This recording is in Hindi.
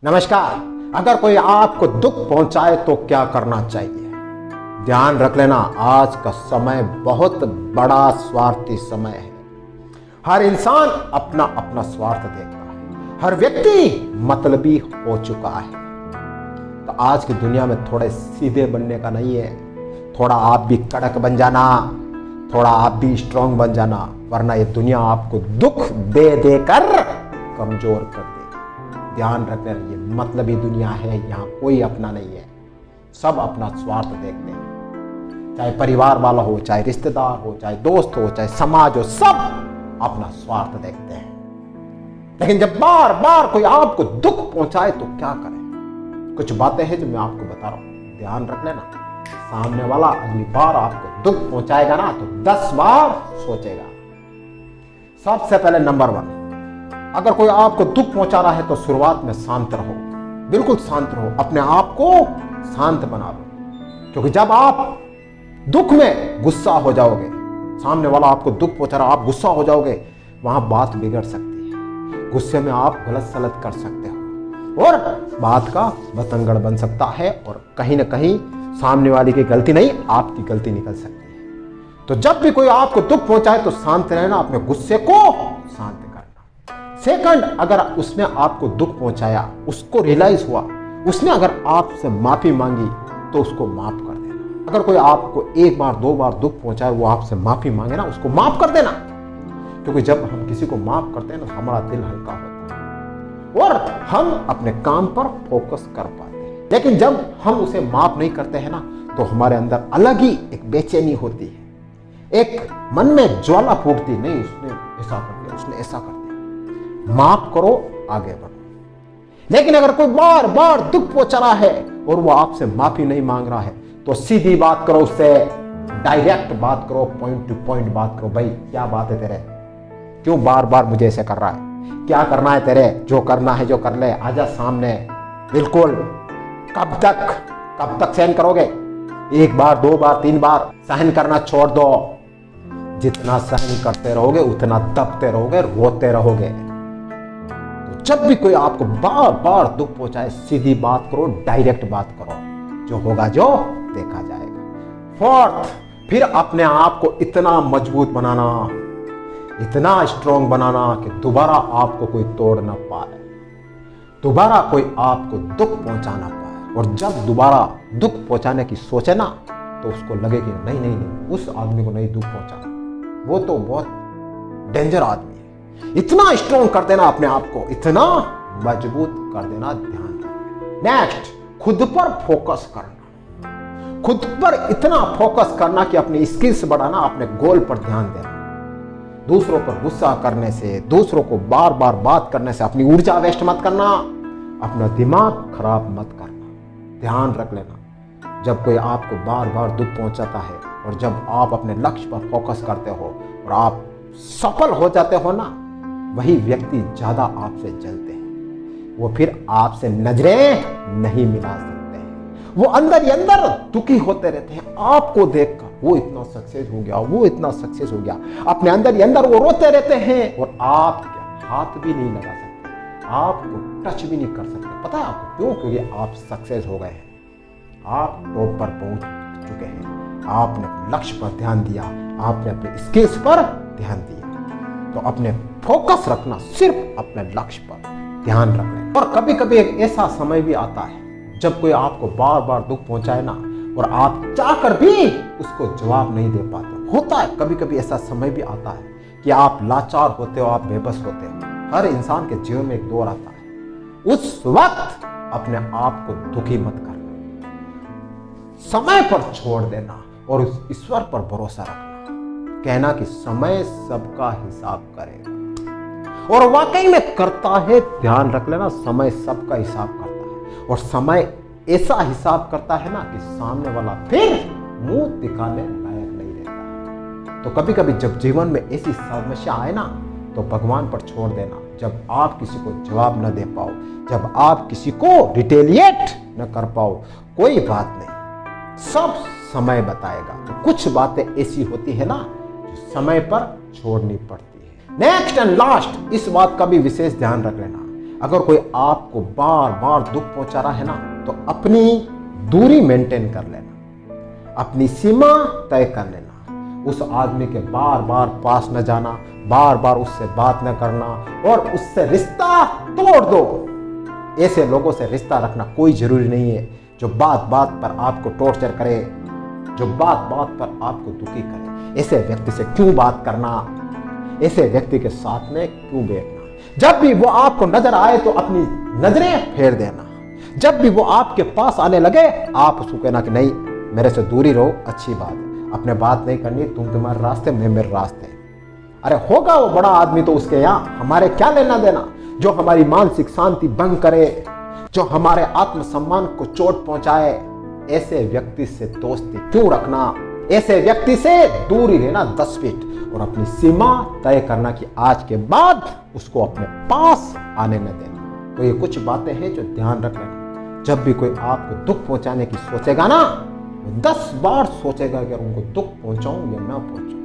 नमस्कार। अगर कोई आपको दुख पहुंचाए तो क्या करना चाहिए? ध्यान रख लेना, आज का समय बहुत बड़ा स्वार्थी समय है। हर इंसान अपना अपना स्वार्थ देखता है, हर व्यक्ति मतलबी हो चुका है। तो आज की दुनिया में थोड़े सीधे बनने का नहीं है, थोड़ा आप भी कड़क बन जाना, थोड़ा आप भी स्ट्रांग बन जाना, वरना ये दुनिया आपको दुख दे देकर कमजोर कर देगी। ध्यान रखना, ये मतलबी दुनिया है, यहाँ कोई अपना नहीं है, सब अपना स्वार्थ देखते हैं। चाहे परिवार वाला हो, चाहे रिश्तेदार हो, चाहे दोस्त हो, चाहे समाज हो, सब अपना स्वार्थ देखते हैं। लेकिन जब बार बार कोई आपको दुख पहुंचाए तो क्या करें? कुछ बातें हैं जो मैं आपको बता रहा हूं, ध्यान रख लेना। सामने वाला अगली बार आपको दुख पहुंचाएगा ना तो 10 बार सोचेगा। सबसे पहले नंबर 1, अगर कोई आपको दुख पहुंचा रहा है तो शुरुआत में शांत रहो, बिल्कुल शांत रहो, अपने आप को शांत बना लो। क्योंकि जब आप दुख में गुस्सा हो जाओगे, सामने वाला आपको दुख पहुंचा रहा, आप गुस्सा हो जाओगे, वहां बात बिगड़ सकती है। गुस्से में आप गलत सलत कर सकते हो और बात का बतंगड़ बन सकता है और कहीं ना कहीं सामने वाले की गलती नहीं, आपकी गलती निकल सकती है। तो जब भी कोई आपको दुख पहुंचाए तो शांत रहना, अपने गुस्से को शांत करना। सेकंड, अगर उसने आपको दुख पहुंचाया, उसको रियलाइज हुआ, उसने अगर आपसे माफी मांगी तो उसको माफ कर देना। अगर कोई आपको 1 बार 2 बार दुख पहुंचाए, वो आपसे माफी मांगे ना, उसको माफ कर देना। क्योंकि जब हम किसी को माफ करते हैं ना, हमारा दिल हल्का होता है और हम अपने काम पर फोकस कर पाते हैं। लेकिन जब हम उसे माफ नहीं करते हैं ना, तो हमारे अंदर अलग ही एक बेचैनी होती है, एक मन में ज्वाला फूटती, नहीं उसने ऐसा कर दिया, उसने ऐसा कर दिया। माफ करो, आगे बढ़ो। लेकिन अगर कोई बार बार दुख पहुंचा रहा है और वो आपसे माफी नहीं मांग रहा है, तो सीधी बात करो उससे, डायरेक्ट बात करो, पॉइंट टू पॉइंट बात करो। भाई क्या बात है तेरे, क्यों बार बार मुझे ऐसे कर रहा है? क्या करना है तेरे? जो करना है जो कर ले, आजा सामने। बिल्कुल। कब तक सहन करोगे? 1 बार 2 बार 3 बार सहन करना छोड़ दो। जितना सहन करते रहोगे उतना दबते रहोगे, रोते रहोगे। तो जब भी कोई आपको बार बार दुख पहुंचाए, सीधी बात करो, डायरेक्ट बात करो, जो होगा जो देखा जाएगा। 4th, फिर अपने आप को इतना मजबूत बनाना, इतना स्ट्रांग बनाना कि दोबारा आपको कोई तोड़ ना पाए, दोबारा कोई आपको दुख पहुंचा ना पाए। और जब दोबारा दुख पहुंचाने की सोचे ना, तो उसको लगे कि नहीं, उस आदमी को नहीं दुख पहुंचाना, वो तो बहुत डेंजर आदमी है। इतना स्ट्रांग कर देना अपने आप को, इतना मजबूत कर देना। ध्यान। नेक्स्ट, खुद पर फोकस करना, खुद पर इतना फोकस करना कि अपनी स्किल्स बढ़ाना, अपने गोल पर ध्यान देना। दूसरों पर गुस्सा करने से, दूसरों को बार बार बात करने से अपनी ऊर्जा वेस्ट मत करना, अपना दिमाग खराब मत करना। ध्यान रख लेना, जब कोई आपको बार बार दुख पहुंचाता है और जब आप अपने लक्ष्य पर फोकस करते हो और आप सफल हो जाते हो ना, वही व्यक्ति ज्यादा आपसे जलते हैं। वो फिर आपसे नजरें नहीं मिला सकते हैं, वो अंदर ही अंदर दुखी होते रहते हैं आपको देखकर। वो इतना सक्सेस हो गया, वो इतना सक्सेस हो गया, अपने अंदर ही अंदर वो रोते रहते हैं और आप हाथ भी नहीं लगा सकते, आपको टच भी नहीं कर सकते। पता है आपको क्यों? क्योंकि आप सक्सेस हो गए हैं, आप टॉप पर पहुंच चुके हैं, आपने लक्ष्य पर ध्यान दिया, आपने अपने स्किल्स पर ध्यान दिया। तो अपने फोकस रखना सिर्फ अपने लक्ष्य पर, ध्यान रखना। और कभी कभी एक ऐसा समय भी आता है जब कोई आपको बार बार दुख पहुंचाए ना, और आप चाहकर भी उसको जवाब नहीं दे पाते। होता है कभी कभी ऐसा समय भी आता है कि आप लाचार होते हो, आप बेबस होते हो। हर इंसान के जीवन में एक दौर आता है, उस वक्त अपने आप को दुखी मत करना, समय पर छोड़ देना और उस ईश्वर पर भरोसा रखना, कहना कि समय सबका हिसाब करेगा। और वाकई में करता है। ध्यान रख लेना, समय सबका हिसाब करता है और समय ऐसा हिसाब करता है ना कि सामने वाला फिर मुंह दिखाने लायक नहीं रहता है। तो कभी कभी जब जीवन में ऐसी समस्या आए ना, तो भगवान पर छोड़ देना। जब आप किसी को जवाब न दे पाओ, जब आप किसी को रिटेलिएट न कर पाओ, कोई बात नहीं, सब समय बताएगा। तो कुछ बातें ऐसी होती है ना जो समय पर छोड़नी पड़ती है। नेक्स्ट एंड लास्ट, इस बात का भी विशेष ध्यान रख लेना, अगर कोई आपको बार बार दुख पहुंचा रहा है ना, तो अपनी दूरी मेंटेन कर लेना, अपनी सीमा तय कर लेना। उस आदमी के बार बार पास न जाना, बार बार उससे बात न करना और उससे रिश्ता तोड़ दो। ऐसे लोगों से रिश्ता रखना कोई जरूरी नहीं है जो बात बात पर आपको टॉर्चर करे, जो बात बात पर आपको दुखी करे। ऐसे व्यक्ति से क्यों बात करना, ऐसे व्यक्ति के साथ में क्यों बैठना। जब भी वो आपको नजर आए तो अपनी नजरें फेर देना। जब भी वो आपके पास आने लगे, आप उसको कहना कि नहीं, मेरे से दूरी रहो, अच्छी बात है, अपने बात नहीं करनी, तुम तुम्हारे रास्ते, मैं मेरे रास्ते। अरे होगा वो बड़ा आदमी तो उसके यहाँ हमारे क्या लेना देना। जो हमारी मानसिक शांति भंग करे, जो हमारे आत्मसम्मान को चोट पहुंचाए, ऐसे व्यक्ति से दोस्ती क्यों रखना। ऐसे व्यक्ति से दूरी रहना 10 फीट और अपनी सीमा तय करना कि आज के बाद उसको अपने पास आने न देना। तो ये कुछ बातें हैं जो ध्यान रख लेना। जब भी कोई आपको दुख पहुंचाने की सोचेगा ना, वो 10 बार सोचेगा कि उनको दुख पहुंचाऊं या ना पहुंचाऊं।